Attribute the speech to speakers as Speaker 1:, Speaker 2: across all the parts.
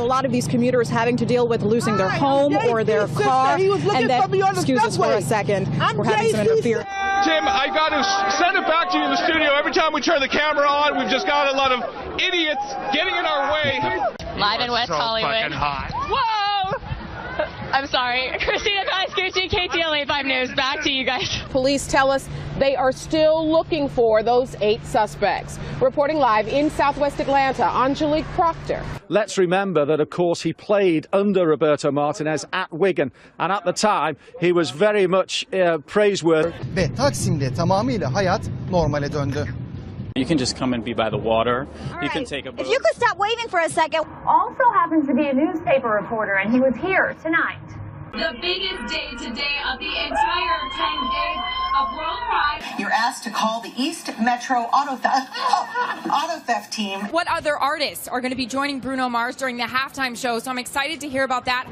Speaker 1: lot of these commuters having to deal with losing their home or their car, and that, excuse us for a second, we're having some interference.
Speaker 2: Tim, I got to send it back to you in the studio. Every time we turn the camera on, we've just got a lot of idiots getting in our way.
Speaker 3: Live in West Hollywood.
Speaker 2: Fucking hot.
Speaker 3: Whoa! I'm sorry. Christina Guys-Gucci, KTLA 5 News. Back to you guys.
Speaker 4: Police tell us they are still looking for those 8 suspects. Reporting live in Southwest Atlanta, Angelique Proctor.
Speaker 5: Let's remember that, of course, he played under Roberto Martinez at Wigan, and at the time he was very much praiseworthy.
Speaker 6: Ve Taksim'de tamamıyla hayat normale döndü.
Speaker 7: You can just come and be by the water. You can take a boat.
Speaker 8: If you could stop waving for a second.
Speaker 9: Also happens to be a newspaper reporter, and he was here tonight.
Speaker 10: The biggest day today of the entire 10 days of World Pride.
Speaker 11: You're asked to call the East Metro auto theft team.
Speaker 12: What other artists are going to be joining Bruno Mars during the halftime show? So I'm excited to hear about that.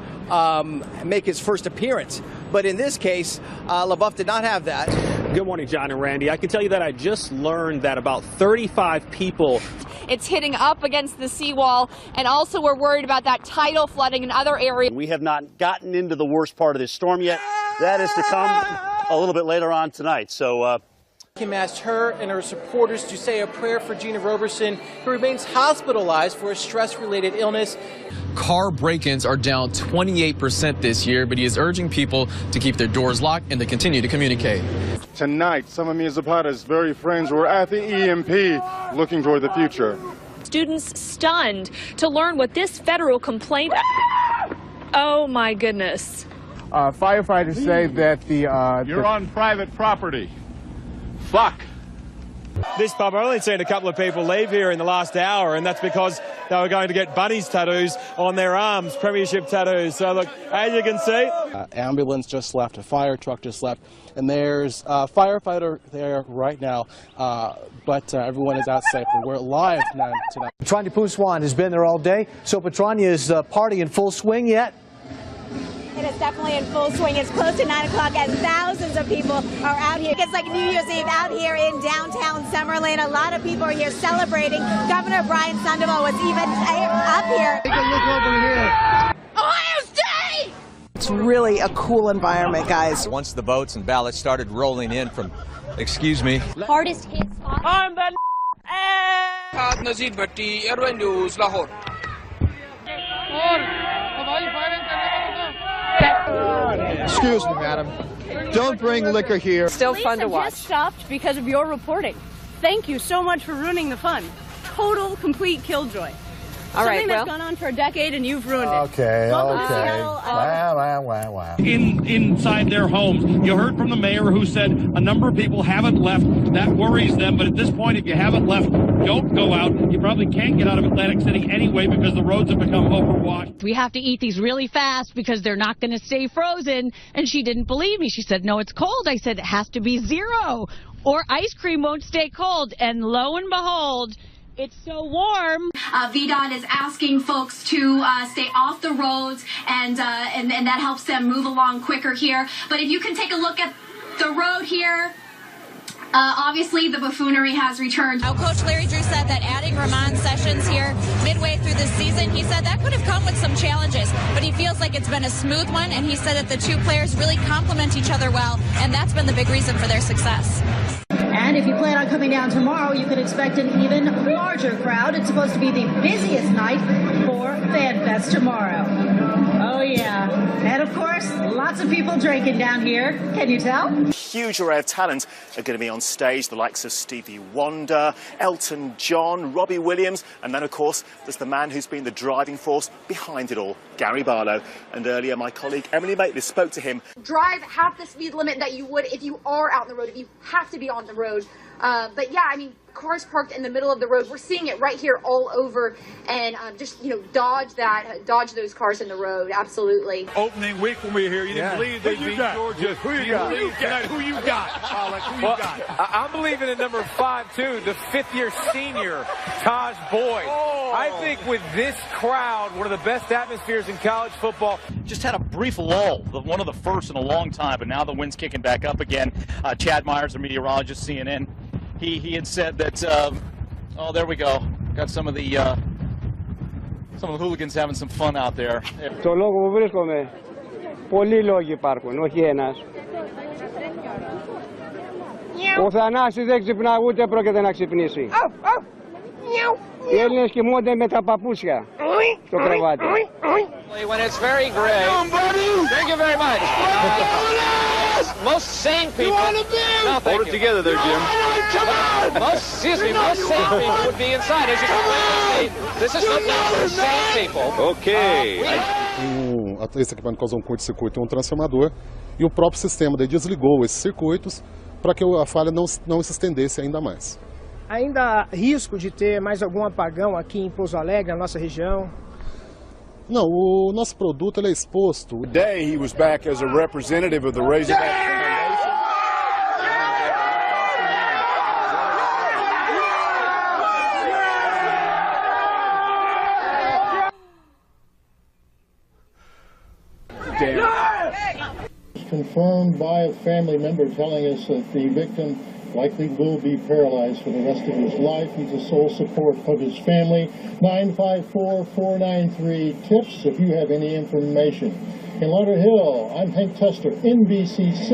Speaker 13: Make his first appearance. But in this case, LaBeouf did not have that.
Speaker 14: Good morning, John and Randy. I can tell you that I just learned that about 35 people.
Speaker 15: It's hitting up against the seawall, and also we're worried about that tidal flooding in other areas.
Speaker 16: We have not gotten into the worst part of this storm yet. That is to come a little bit later on tonight. So
Speaker 17: Kim asked her and her supporters to say a prayer for Gina Roberson, who remains hospitalized for a stress-related illness.
Speaker 18: Car break-ins are down 28% this year, but he is urging people to keep their doors locked and to continue to communicate.
Speaker 19: Tonight, some of Mia Zapata's very friends were at the EMP looking toward the future.
Speaker 20: Students stunned to learn what this federal complaint... Oh, my goodness.
Speaker 19: Firefighters say that
Speaker 2: You're on private property. Fuck.
Speaker 3: This pub, I've only seen a couple of people leave here in the last hour, and that's because they were going to get bunnies tattoos on their arms, premiership tattoos. So look, as you can see,
Speaker 7: ambulance just left, a fire truck just left, and there's a firefighter there right now, but everyone is out safely. We're live now tonight.
Speaker 11: Petrania Pouswan has been there all day, so Petrania is party in full swing yet?
Speaker 8: It is definitely in full swing. It's close to 9 o'clock and thousands of people are out here. It's like New Year's Eve out here in downtown Summerlin. A lot of people are here celebrating. Governor Brian Sandoval was even up here.
Speaker 6: Take a look over here.
Speaker 8: Ohio State! It's really a cool environment, guys.
Speaker 12: Once the boats and ballots started rolling in from, excuse me.
Speaker 20: Hardest hit spot.
Speaker 9: I'm the Nazir Bhatti, Airway News, Lahore.
Speaker 6: Excuse me, madam. Don't bring liquor here.
Speaker 20: Still fun to watch. Just stopped because of your reporting. Thank you so much for ruining the fun. Total, complete killjoy.
Speaker 4: All right,
Speaker 20: Something that's gone on for a decade and you've ruined it.
Speaker 6: Okay.
Speaker 2: Wow. Inside their homes. You heard from the mayor who said a number of people haven't left. That worries them. But at this point, if you haven't left, don't go out. You probably can't get out of Atlantic City anyway because the roads have become overwashed.
Speaker 3: we have to eat these really fast because they're not going to stay frozen. And she didn't believe me. She said, no, it's cold. I said, it has to be 0 or ice cream won't stay cold. And lo and behold, it's so warm.
Speaker 10: VDOT is asking folks to stay off the roads, and that helps them move along quicker here. But if you can take a look at the road here, obviously the buffoonery has returned.
Speaker 15: Now, Coach Larry Drew said that adding Ramon Sessions here midway through the season, he said that could have come with some challenges, but he feels like it's been a smooth one, and he said that the two players really complement each other well, and that's been the big reason for their success.
Speaker 8: And if you plan on coming down tomorrow, you can expect an even larger crowd. It's supposed to be the busiest night for Fan Fest tomorrow. Oh, yeah. And, of course, lots of people drinking down here. Can you tell?
Speaker 16: Huge array of talent are going to be on stage, the likes of Stevie Wonder, Elton John, Robbie Williams, and then, of course, there's the man who's been the driving force behind it all, Gary Barlow. And earlier, my colleague Emily Maitlis spoke to him.
Speaker 5: Drive half the speed limit that you would if you are out on the road, if you have to be on the road. But yeah, I mean, cars parked in the middle of the road. We're seeing it right here all over, and just, you know, dodge those cars in the road. Absolutely.
Speaker 2: Opening week when we were here, you didn't believe they beat Georgia. Who you got? Who you got? Who you got?
Speaker 17: I'm believing in number 5, too, the fifth-year senior, Taj Boyd.
Speaker 2: Oh.
Speaker 17: I think with this crowd, one of the best atmospheres in college football.
Speaker 7: Just had a brief lull, one of the first in a long time, but now the wind's kicking back up again. Chad Myers, the meteorologist, CNN, he had said that, oh, there we go. Got some of the
Speaker 21: Some of the hooligans having some fun out there.
Speaker 22: Το λόγο που βρίσκομαι, πολλοί λόγοι υπάρχουν, όχι ένας. Ο Θανάσης δεν ξυπνά, ούτε πρόκειται να ξυπνήσει. Οι Έλληνες κοιμούνται με τα παπούσια στο κρεβάτι.
Speaker 23: When it's very gray. Thank you very much. Most sane people. No, hold it together there, Jim. Most sane people would be inside. As you can see, this is not for sane people.
Speaker 24: Ok. Esse equipamento causou um curto-circuito em um transformador e o próprio sistema daí desligou esses circuitos para que a falha não se estendesse ainda mais.
Speaker 25: Ainda há risco de ter mais algum apagão aqui em Pouso Alegre, na nossa região?
Speaker 24: Não, o nosso produto ele é exposto.
Speaker 26: Today he was back as a representative of the Razorback Foundation.
Speaker 27: Confirmed by a family member telling us that the victim likely will be paralyzed for the rest of his life. He's the sole support of his family. 954-493-TIPS if you have any information. In Lauderhill, I'm Hank Tester, NBC6,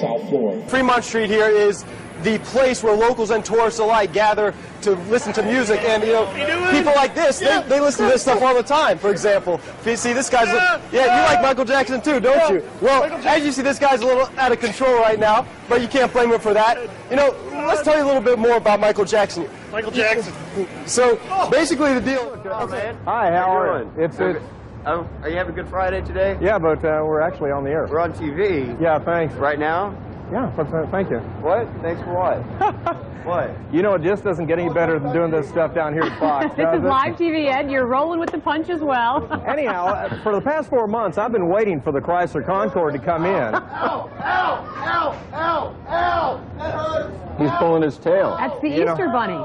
Speaker 27: South Florida.
Speaker 28: Fremont Street here is the place where locals and tourists alike gather to listen to music, and you know, people like this, they listen to this stuff all the time. For example, if you see this guy's, you like Michael Jackson too, don't you? Well, as you see, this guy's a little out of control right now, but you can't blame him for that. You know, let's tell you a little bit more about Michael Jackson.
Speaker 26: Michael Jackson.
Speaker 28: So basically, the deal.
Speaker 29: Hi, how are you?
Speaker 30: Are you having a good Friday today?
Speaker 29: Yeah, but we're actually on the air.
Speaker 30: We're on TV.
Speaker 29: Yeah, thanks.
Speaker 30: Right now?
Speaker 29: Yeah, thank you.
Speaker 30: What? Thanks for what? What?
Speaker 29: You know, it just doesn't get any better than doing this stuff down here at Fox.
Speaker 31: This is live TV, Ed. You're rolling with the punch as well.
Speaker 29: Anyhow, for the past 4 months, I've been waiting for the Chrysler Concorde to come in.
Speaker 27: Ow! Ow! Ow! Ow! Ow! That hurts!
Speaker 29: He's pulling his tail.
Speaker 31: That's the Easter Bunny.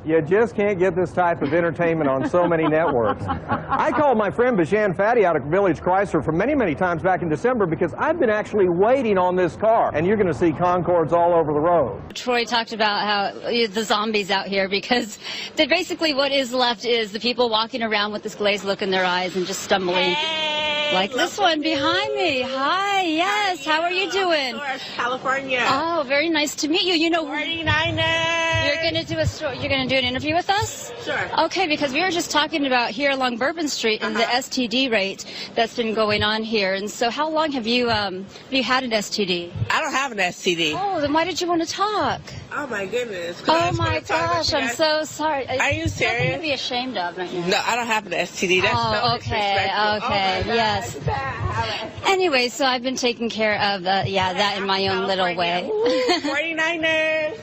Speaker 29: You just can't get this type of entertainment on so many networks. I called my friend Bashan Fatty out at Village Chrysler for many, many times back in December because I've been actually waiting on this car, and you're going to see Concords all over the road.
Speaker 32: Troy talked about how the zombies out here, because basically what is left is the people walking around with this glazed look in their eyes and just stumbling. Like this one behind me. Hi, yes, how are you doing?
Speaker 33: California.
Speaker 32: Oh, very nice to meet you. You know,
Speaker 33: 49ers.
Speaker 32: You're going to do an interview with us?
Speaker 33: Sure.
Speaker 32: Okay, because we were just talking about here along Bourbon Street and the STD rate that's been going on here. And so how long have you had an STD?
Speaker 33: I don't have an STD.
Speaker 32: Oh, then why did you want to talk?
Speaker 33: Oh my goodness.
Speaker 32: Oh my gosh, I'm so sorry.
Speaker 33: Are you serious?
Speaker 32: Nothing to be ashamed of right now.
Speaker 33: No, I don't have an STD. That's so disrespectful.
Speaker 32: Okay, yes. Anyway, so I've been taking care of that in my own little way.
Speaker 33: 49ers.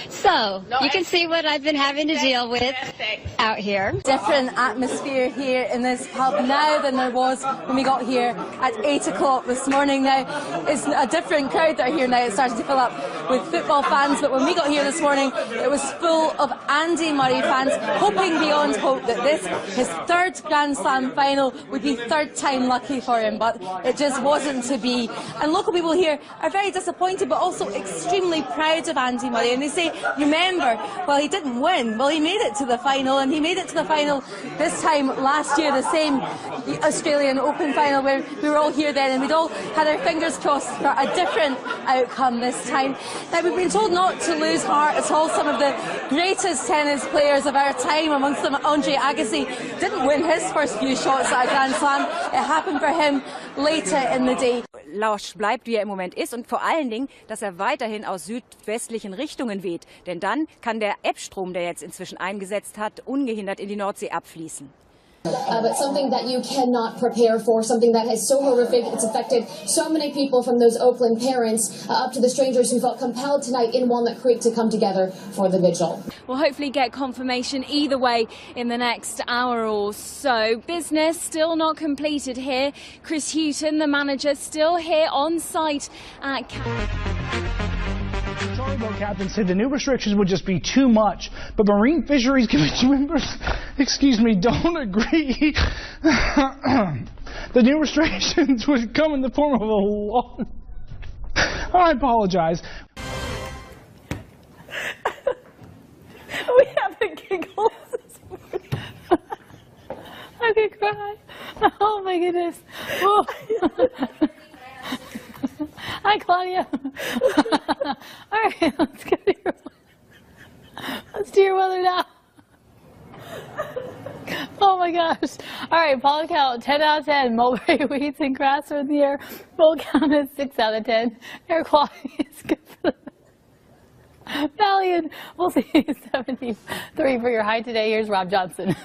Speaker 32: So, you can see what I've been having to deal with out here.
Speaker 34: Different atmosphere here in this pub now than there was when we got here at 8 o'clock this morning. Now, it's a different crowd that are here now. It's starting to fill up with football fans, but when we got here this morning, it was full of Andy Murray fans, hoping beyond hope that this, his third Grand Slam final, would be third time lucky for him, but it just wasn't to be. And local people here are very disappointed, but also extremely proud of Andy Murray, and they say, remember, well, he didn't win. Well, he made it to the final, and he made it to the final this time last year, the same Australian Open final where we were all here then, and we'd all had our fingers crossed for a different outcome this time. Now, we've been told not to lose heart at all. Some of the greatest tennis players of our time, amongst them Andre Agassi, didn't win his first few shots at a Grand Slam. It happened for him later in the day.
Speaker 35: Lausch bleibt, wie er im Moment ist, und vor allen Dingen, dass er weiterhin aus südwestlichen Richtungen weht. Denn dann kann der Ebbstrom, der jetzt inzwischen eingesetzt hat, ungehindert in die Nordsee abfließen.
Speaker 10: But something that you cannot prepare for, something that is so horrific, it's affected so many people, from those Oakland parents up to the strangers who felt compelled tonight in Walnut Creek to come together for the vigil.
Speaker 36: We'll hopefully get confirmation either way in the next hour or so. Business still not completed here. Chris Houghton, the manager, still here on site at
Speaker 37: Charlie boat captain said the new restrictions would just be too much, but Marine Fisheries Commission members, don't agree. The new restrictions would come in the form of a law. I apologize.
Speaker 20: We have the giggles this morning.
Speaker 31: my goodness. Oh. Hi, Claudia. All right, let's do your weather now. Oh my gosh. All right, pollen count 10 out of 10. Mulberry weeds and grass are in the air. Full count is 6 out of 10. Air quality is good for the Valiant. We'll see 73 for your high today. Here's Rob Johnson.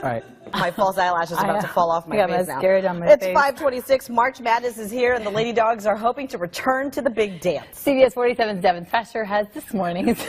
Speaker 1: All right. My false eyelash is about to fall off my face now.
Speaker 31: On my
Speaker 1: It's
Speaker 31: face.
Speaker 1: 5:26. March Madness is here, and the Lady Dogs are hoping to return to the big dance.
Speaker 31: CBS 47's Devin Thrasher has this morning's